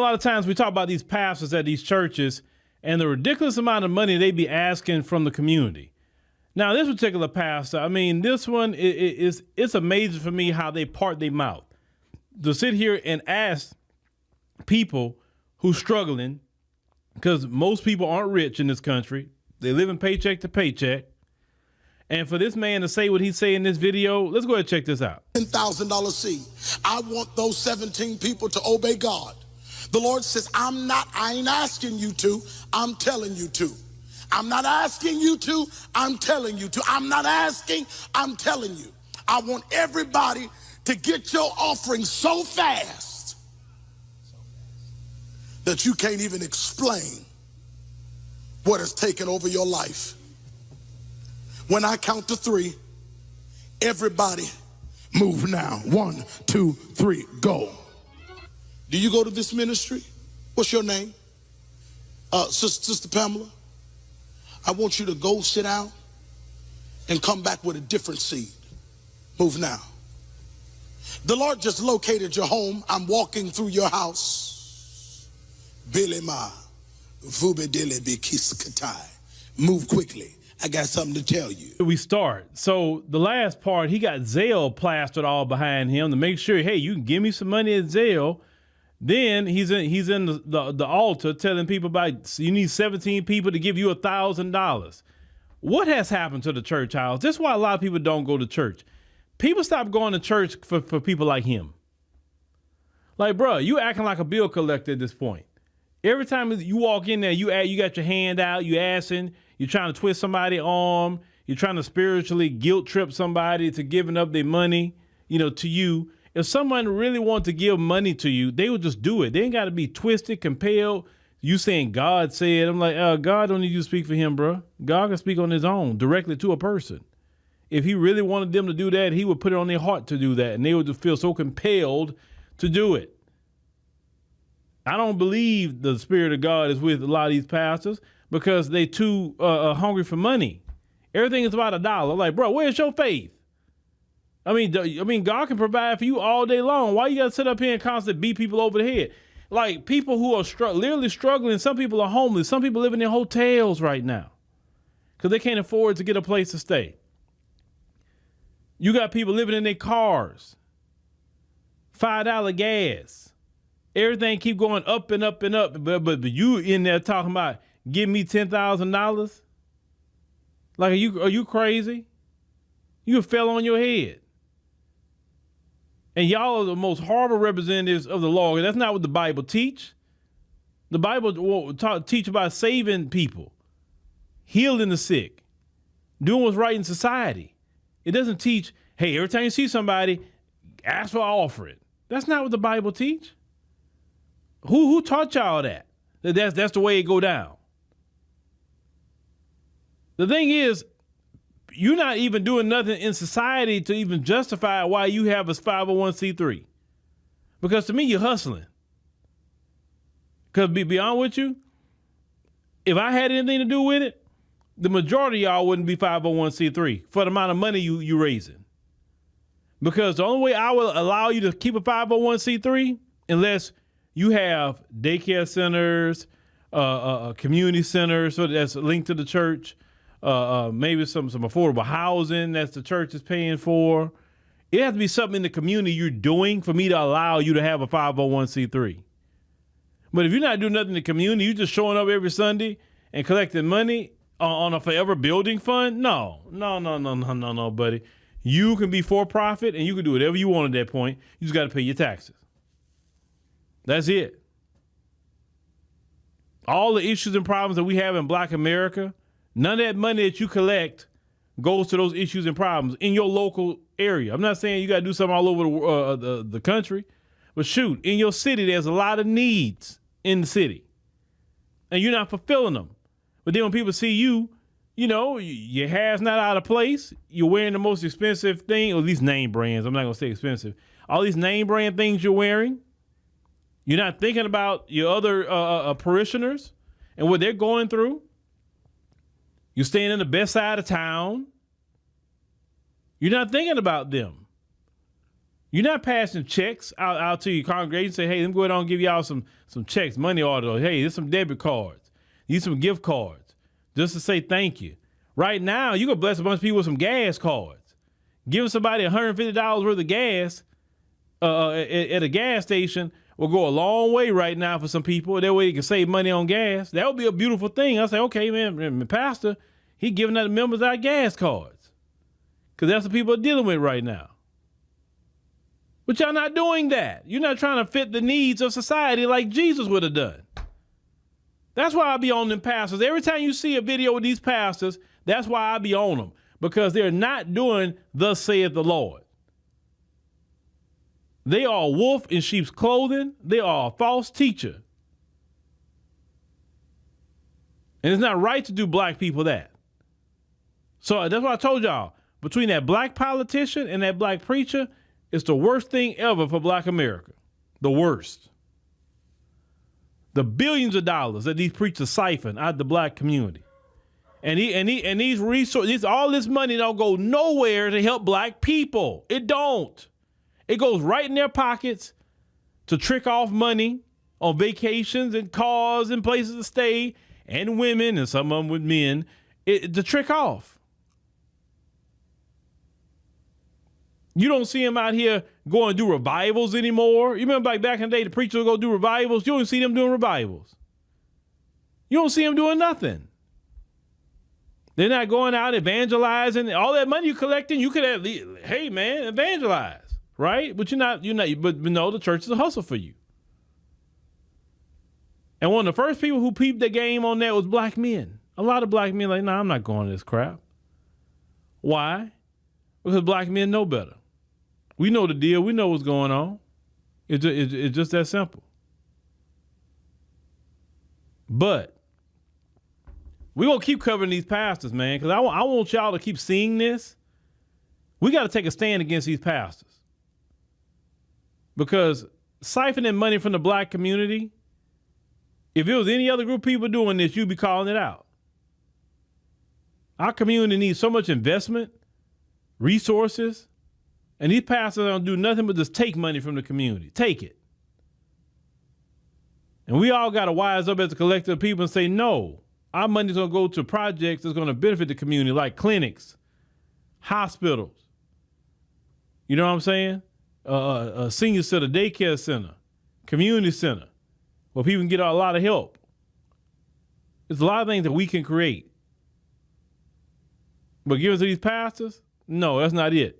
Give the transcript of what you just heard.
lot of times we talk about these pastors at these churches and the ridiculous amount of money they be asking from the community. Now, this particular pastor, I mean, this one it's amazing for me how they part their mouth to sit here and ask people who's struggling, because most people aren't rich in this country. They live in paycheck to paycheck. And for this man to say what he's saying in this video, let's go ahead and check this out. $10,000 seed. I want those 17 people to obey God. The Lord says, I ain't asking you to, I'm telling you to. I'm not asking you to, I'm telling you to. I'm not asking, I'm telling you. I want everybody to get your offering so fast that you can't even explain what has taken over your life. When I count to 3, everybody move now. 1, 2, 3, go. Do you go to this ministry? What's your name? Sister Pamela, I want you to go sit down and come back with a different seed. Move now. The Lord just located your home. I'm walking through your house. Bilema, vubedele bikiskatai. Move quickly. I got something to tell you. We start. So the last part, he got Zelle plastered all behind him to make sure, hey, you can give me some money at Zelle. Then he's in the altar telling people about you need 17 people to give you $1,000. What has happened to the church house? This is why a lot of people don't go to church. People stop going to church for people like him. Like, bro, you acting like a bill collector at this point. Every time you walk in there, you got your hand out, you asking, you're trying to twist somebody's arm, you're trying to spiritually guilt trip somebody to giving up their money, to you. If someone really wants to give money to you, they would just do it. They ain't got to be twisted, compelled. You saying God said, I'm like, God don't need you to speak for him, bro. God can speak on his own directly to a person. If he really wanted them to do that, he would put it on their heart to do that. And they would just feel so compelled to do it. I don't believe the Spirit of God is with a lot of these pastors because they too hungry for money. Everything is about $1. Like, bro, where's your faith? I mean, God can provide for you all day long. Why you got to sit up here and constantly beat people over the head? Like, people who are literally struggling. Some people are homeless. Some people living in hotels right now because they can't afford to get a place to stay. You got people living in their cars, $5 gas. Everything keep going up and up and up. But you in there talking about give me $10,000? Like, are you crazy? You fell on your head. And y'all are the most horrible representatives of the law. That's not what the Bible teach. The Bible teach about saving people, healing the sick, doing what's right in society. It doesn't teach, hey, every time you see somebody, ask for an offering. That's not what the Bible teach. Who taught y'all that? That's the way it go down. The thing is, you're not even doing nothing in society to even justify why you have a 501c3. Because to me, you're hustling. Because be honest with you, if I had anything to do with it, the majority of y'all wouldn't be 501c3 for the amount of money you raising. Because the only way I will allow you to keep a 501c3, unless you have daycare centers, community centers, so that's linked to the church, maybe some affordable housing that the church is paying for. It has to be something in the community you're doing for me to allow you to have a 501c3. But if you're not doing nothing in the community, you're just showing up every Sunday and collecting money on a forever building fund? No, buddy. You can be for profit and you can do whatever you want at that point. You just got to pay your taxes. That's it. All the issues and problems that we have in Black America, none of that money that you collect goes to those issues and problems in your local area. I'm not saying you got to do something all over the country, but shoot, in your city, there's a lot of needs in the city and you're not fulfilling them. But then when people see you, your hair's not out of place. You're wearing the most expensive thing, or at least name brands. I'm not going to say expensive. All these name brand things you're wearing. You're not thinking about your other parishioners and what they're going through. You're staying in the best side of town. You're not thinking about them. You're not passing checks out to your congregation and say, hey, let me go ahead and give y'all some checks, money order. Hey, there's some debit cards. These some gift cards just to say thank you. Right now, you can bless a bunch of people with some gas cards. Giving somebody $150 worth of gas at a gas station will go a long way right now for some people. That way they can save money on gas. That would be a beautiful thing. I say, okay, man, Pastor, he giving out the members our gas cards. Because that's what people are dealing with right now. But y'all not doing that. You're not trying to fit the needs of society like Jesus would have done. That's why I be on them pastors. Every time you see a video with these pastors, that's why I be on them. Because they're not doing thus saith the Lord. They are a wolf in sheep's clothing. They are a false teacher. And it's not right to do black people that. So that's why I told y'all, between that black politician and that black preacher, it's the worst thing ever for black America. The worst. The billions of dollars that these preachers siphon out the black community. And these resources, all this money don't go nowhere to help black people. It don't. It goes right in their pockets to trick off money on vacations and cars and places to stay and women and some of them with men to trick off. You don't see them out here going to do revivals anymore. You remember back in the day, the preachers would go do revivals. You don't see them doing revivals. You don't see them doing nothing. They're not going out evangelizing. All that money you're collecting, you could at least, hey man, evangelize, right? But but no, the church is a hustle for you. And one of the first people who peeped the game on that was black men. A lot of black men like, nah, I'm not going to this crap. Why? Because black men know better. We know the deal. We know what's going on. It's just that simple. But we're going to keep covering these pastors, man, because I want y'all to keep seeing this. We got to take a stand against these pastors. Because siphoning money from the black community, if it was any other group of people doing this, you'd be calling it out. Our community needs so much investment, resources, and these pastors don't do nothing but just take money from the community. Take it. And we all got to wise up as a collective of people and say, no, our money's going to go to projects that's going to benefit the community, like clinics, hospitals. You know what I'm saying? A senior center, daycare center, community center, where people can get a lot of help. There's a lot of things that we can create. But give it to these pastors? No, that's not it.